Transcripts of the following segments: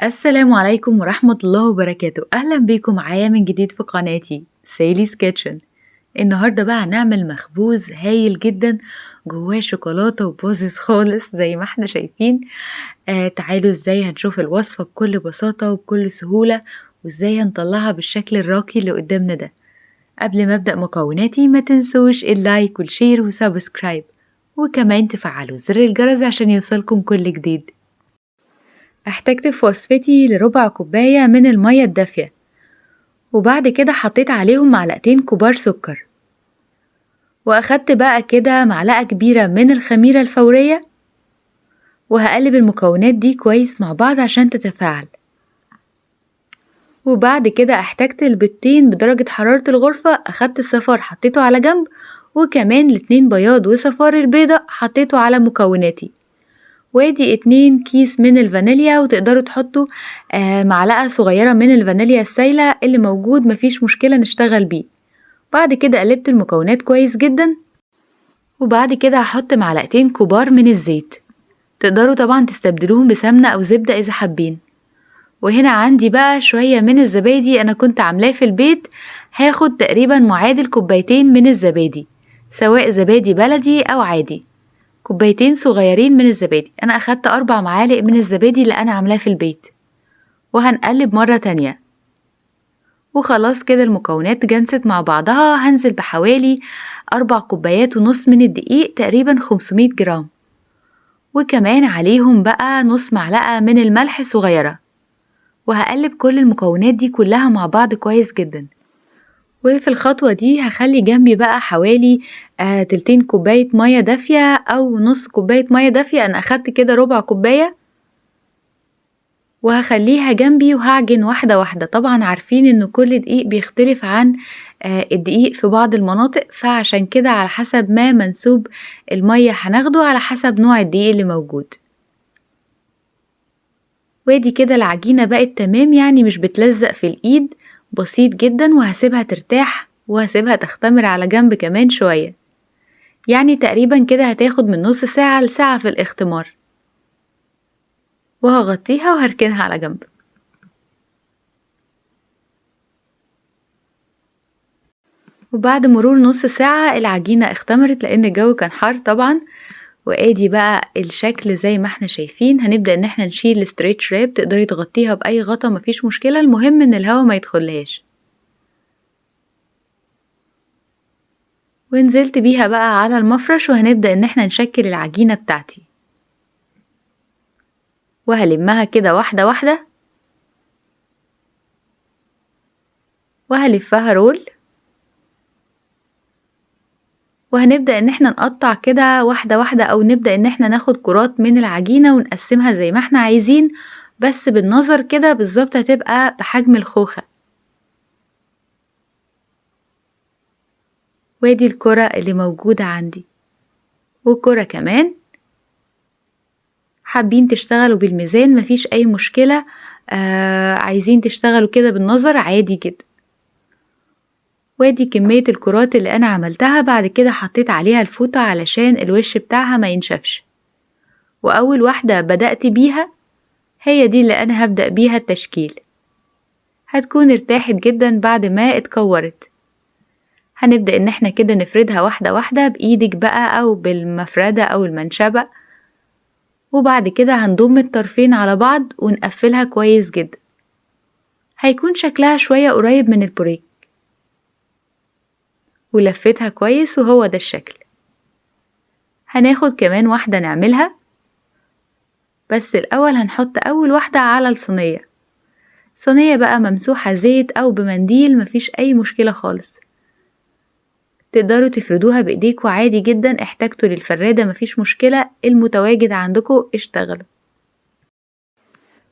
السلام عليكم ورحمة الله وبركاته. أهلا بيكم معايا من جديد في قناتي سيلي's كيتشن. النهاردة بقى هنعمل مخبوز هايل جدا جواه شوكولاتة وبوزز خالص زي ما احنا شايفين. تعالوا ازاي هنشوف الوصفة بكل بساطة وبكل سهولة، وازاي هنطلعها بالشكل الراقي اللي قدامنا ده. قبل ما ابدأ مكوناتي ما تنسوش اللايك والشير وسبسكرايب، وكمان تفعلوا زر الجرس عشان يوصلكم كل جديد. احتجت في وصفتي لربع كوباية من المية الدافية، وبعد كده حطيت عليهم معلقتين كبار سكر، واخدت بقى كده معلقة كبيرة من الخميرة الفورية، وهقلب المكونات دي كويس مع بعض عشان تتفاعل. وبعد كده احتجت البيضتين بدرجة حرارة الغرفة، اخدت الصفار حطيته على جنب، وكمان الاتنين بياض وصفار البيضة حطيته على مكوناتي. وادي 2 كيس من الفانيليا، وتقدروا تحطوا معلقة صغيرة من الفانيليا السايلة اللي موجود، مفيش مشكلة نشتغل بيه. بعد كده قلبت المكونات كويس جدا، وبعد كده هحط معلقتين كبار من الزيت، تقدروا طبعا تستبدلوهم بسمنة او زبدة اذا حابين. وهنا عندي بقى شوية من الزبادي، انا كنت عاملاه في البيت، هاخد تقريبا معادل كوبايتين من الزبادي، سواء زبادي بلدي او عادي. كوبايتين صغيرين من الزبادي، انا اخدت 4 معالق من الزبادي اللي انا عاملاه في البيت. وهنقلب مرة تانية. وخلاص كده المكونات جنست مع بعضها. هنزل بحوالي 4 كوبايات ونص من الدقيق، تقريبا 500 جرام، وكمان عليهم بقى نص معلقة من الملح صغيرة. وهقلب كل المكونات دي كلها مع بعض كويس جدا. وفي الخطوة دي هخلي جنبي بقى حوالي تلتين كوباية مية دافية او نص كوباية مية دافية، انا اخدت كده ربع كوباية، وهخليها جنبي وهعجن واحدة واحدة. طبعا عارفين ان كل دقيق بيختلف عن الدقيق في بعض المناطق، فعشان كده على حسب ما منسوب المية هناخده على حسب نوع الدقيق اللي موجود. وادي كده العجينة بقت تمام، يعني مش بتلزق في الايد، بسيط جدا. وهسيبها ترتاح وهسيبها تختمر على جنب كمان شوية، يعني تقريبا كده هتاخد من نص ساعة لساعة في الاختمار. وهغطيها وهركنها على جنب. وبعد مرور نص ساعة العجينة اختمرت لان الجو كان حار طبعا. وادي بقى الشكل زي ما احنا شايفين. هنبدأ ان احنا نشيل الستريتش راب، تقدري تغطيها باي غطا مفيش مشكلة، المهم ان الهواء ما يدخلهاش. ونزلت بيها بقى على المفرش، وهنبدأ ان احنا نشكل العجينة بتاعتي. وهلمها كده واحدة واحدة، وهلفها رول. وهنبدأ ان احنا نقطع كده واحدة واحدة، او نبدأ ان احنا ناخد كرات من العجينة ونقسمها زي ما احنا عايزين، بس بالنظر كده بالظبط هتبقى بحجم الخوخة. وادي الكرة اللي موجودة عندي، والكرة كمان. حابين تشتغلوا بالميزان مفيش اي مشكلة، عايزين تشتغلوا كده بالنظر عادي جدا. وادي كمية الكرات اللي انا عملتها. بعد كده حطيت عليها الفوطة علشان الوش بتاعها ما ينشفش. واول واحدة بدأت بيها هي دي اللي انا هبدأ بيها التشكيل، هتكون ارتاحت جدا بعد ما اتكورت. هنبدأ ان احنا كده نفردها واحدة واحدة بايدك بقى او بالمفردة او المنشبة، وبعد كده هنضم الطرفين على بعض ونقفلها كويس جدا. هيكون شكلها شوية قريب من البوريك. ولفتها كويس وهو ده الشكل. هناخد كمان واحدة نعملها، بس الأول هنحط أول واحدة على الصينية. صينية بقى ممسوحة زيت أو بمنديل، مفيش أي مشكلة خالص، تقدروا تفردوها بإيديكوا عادي جدا. احتاجتوا للفرادة مفيش مشكلة، المتواجد عندكوا اشتغلوا.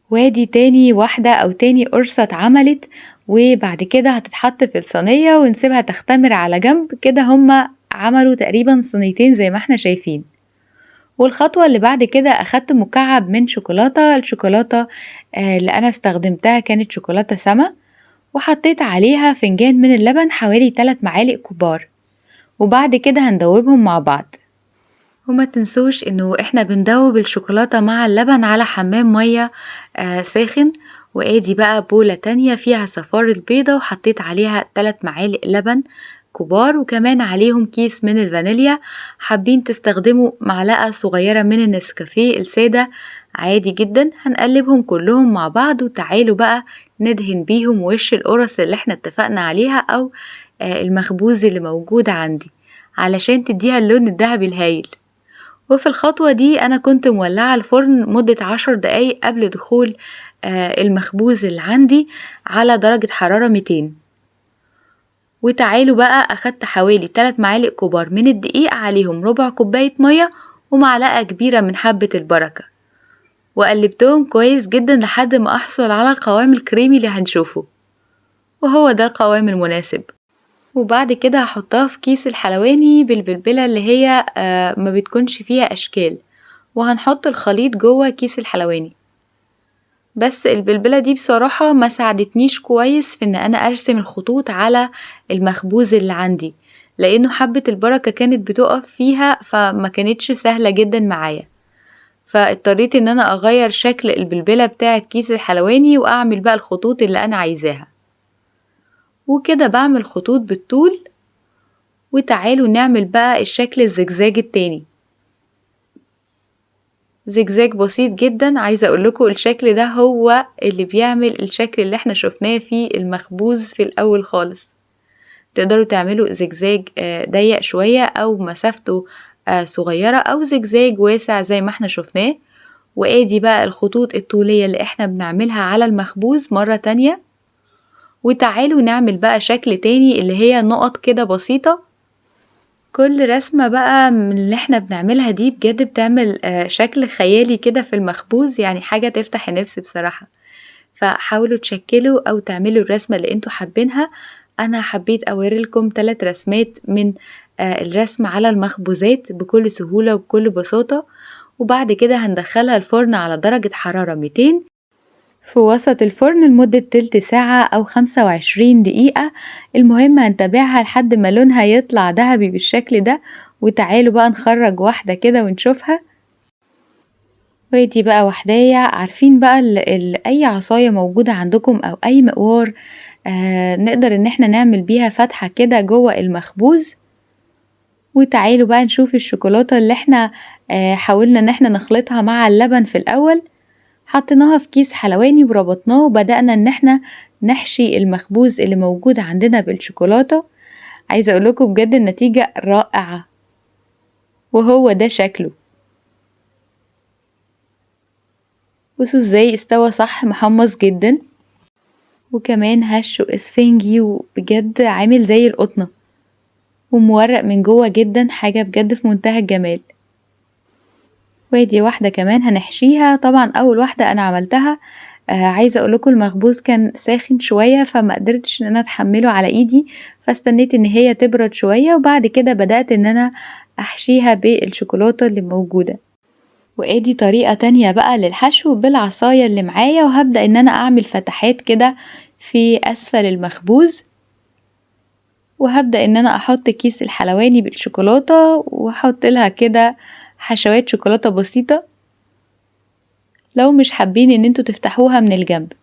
وادي تاني واحدة أو تاني قرصة اتعملت، وبعد كده هتتحط في الصينية ونسيبها تختمر على جنب كده. هما عملوا تقريبا صينيتين زي ما احنا شايفين. والخطوة اللي بعد كده أخدت مكعب من شوكولاتة. الشوكولاتة اللي أنا استخدمتها كانت شوكولاتة سما، وحطيت عليها فنجان من اللبن حوالي 3 معالق كبار. وبعد كده هندوبهم مع بعض. وما تنسوش انه احنا بندوب الشوكولاتة مع اللبن على حمام مية ساخن. وادي بقى بولة تانية فيها صفار البيضة وحطيت عليها 3 معالق لبن كبار، وكمان عليهم كيس من الفانيليا. حابين تستخدموا معلقة صغيرة من النسكافيه السادة عادي جدا. هنقلبهم كلهم مع بعض، وتعالوا بقى ندهن بيهم وش القرص اللي احنا اتفقنا عليها او المخبوز اللي موجود عندي علشان تديها اللون الذهبي الهايل. وفي الخطوة دي أنا كنت مولعة الفرن مدة 10 دقايق قبل دخول المخبوز اللي عندي على درجة حرارة 200. وتعالوا بقى أخدت حوالي 3 معالق كبار من الدقيق، عليهم ربع كوباية مية ومعلقة كبيرة من حبة البركة، وقلبتهم كويس جدا لحد ما أحصل على القوام الكريمي اللي هنشوفه، وهو ده القوام المناسب. وبعد كده هحطها في كيس الحلواني بالبلبلة اللي هي ما بتكونش فيها أشكال، وهنحط الخليط جوه كيس الحلواني. بس البلبلة دي بصراحة ما ساعدتنيش كويس في ان انا ارسم الخطوط على المخبوز اللي عندي، لانه حبة البركة كانت بتقف فيها فما كانتش سهلة جدا معايا. فاضطريت ان انا اغير شكل البلبلة بتاعة كيس الحلواني واعمل بقى الخطوط اللي انا عايزاها. وكده بعمل خطوط بالطول. وتعالوا نعمل بقى الشكل الزجزاج التاني، زجزاج بسيط جدا. عايزة اقولكوا الشكل ده هو اللي بيعمل الشكل اللي احنا شفناه في المخبوز في الاول خالص. تقدروا تعملوا زجزاج ضيق شوية او مسافته صغيرة، او زجزاج واسع زي ما احنا شفناه. وادي بقى الخطوط الطولية اللي احنا بنعملها على المخبوز مرة تانية. وتعالوا نعمل بقى شكل تاني اللي هي نقط كده بسيطة. كل رسمة بقى من اللي احنا بنعملها دي بجد بتعمل شكل خيالي كده في المخبوز، يعني حاجة تفتح النفس بصراحة. فحاولوا تشكلوا او تعملوا الرسمة اللي انتوا حابينها. انا حبيت اوريلكم 3 رسمات من الرسم على المخبوزات بكل سهولة وبكل بساطة. وبعد كده هندخلها الفرن على درجة حرارة 200 في وسط الفرن لمدة تلت ساعة أو 25 دقيقة. المهم هنتابعها لحد ما لونها يطلع ذهبي بالشكل ده. وتعالوا بقى نخرج واحدة كده ونشوفها. ودي بقى وحداية. عارفين بقى أي عصاية موجودة عندكم أو أي مقوار نقدر إن احنا نعمل بيها فتحة كده جوه المخبوز. وتعالوا بقى نشوف الشوكولاتة اللي احنا حاولنا إن احنا نخلطها مع اللبن في الأول. حطيناها في كيس حلواني وربطناه، وبدأنا ان احنا نحشي المخبوز اللي موجود عندنا بالشوكولاتة. عايزة اقولكم بجد النتيجة رائعة، وهو ده شكله. بصوا ازاي استوى صح، محمص جدا، وكمان هش واسفنجي وبجد عامل زي القطنة، ومورق من جوه جدا، حاجة بجد في منتهى الجمال. ودي واحدة كمان هنحشيها. طبعا اول واحدة انا عملتها عايزة اقولكم المخبوز كان ساخن شوية فما قدرتش ان انا اتحمله على ايدي، فاستنيت ان هي تبرد شوية وبعد كده بدأت ان انا احشيها بالشوكولاتة اللي موجودة. وادي طريقة تانية بقى للحشو بالعصاية اللي معايا، وهبدأ ان انا اعمل فتحات كده في اسفل المخبوز. وهبدأ ان انا احط كيس الحلواني بالشوكولاتة واحط لها كده حشوات شوكولاتة بسيطة لو مش حابين ان انتوا تفتحوها من الجنب.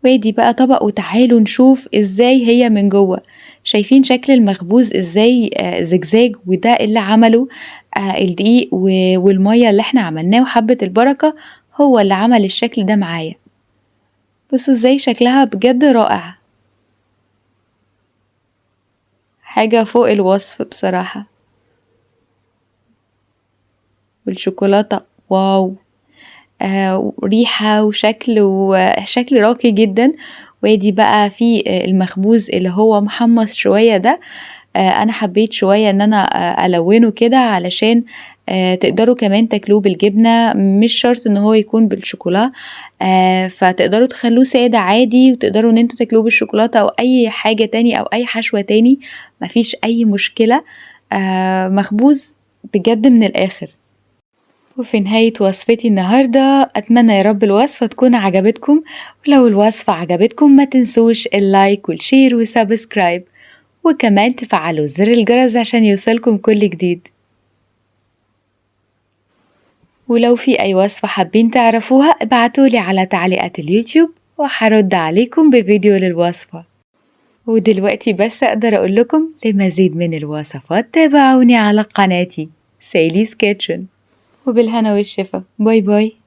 وادي بقى طبق، وتعالوا نشوف ازاي هي من جوه. شايفين شكل المخبوز ازاي زجزاج، وده اللي عمله الدقيق والمية اللي احنا عملناه وحبة البركة، هو اللي عمل الشكل ده معايا. بصوا ازاي شكلها بجد رائع، حاجة فوق الوصف بصراحة. والشوكولاتة واو، ريحة وشكل راقي جدا. وادي بقى في المخبوز اللي هو محمص شوية ده، انا حبيت شوية ان انا الونه كده علشان تقدروا كمان تاكلوه بالجبنة، مش شرط ان هو يكون بالشوكولا. فتقدروا تخلوه سادة عادي، وتقدروا ان انتوا تاكلوه بالشوكولاتة او اي حاجة تاني او اي حشوة تاني، مفيش اي مشكلة. مخبوز بجد من الاخر. وفي نهاية وصفتي النهاردة أتمنى يا رب الوصفة تكون عجبتكم، ولو الوصفة عجبتكم ما تنسوش اللايك والشير وسبسكرايب، وكمان تفعلوا زر الجرس عشان يوصلكم كل جديد. ولو في أي وصفة حابين تعرفوها ابعتولي على تعليقات اليوتيوب وهرد عليكم بفيديو للوصفة. ودلوقتي بس أقدر أقول لكم لمزيد من الوصفات تابعوني على قناتي سالي's Kitchen، وبالهنا والشفا. باي باي.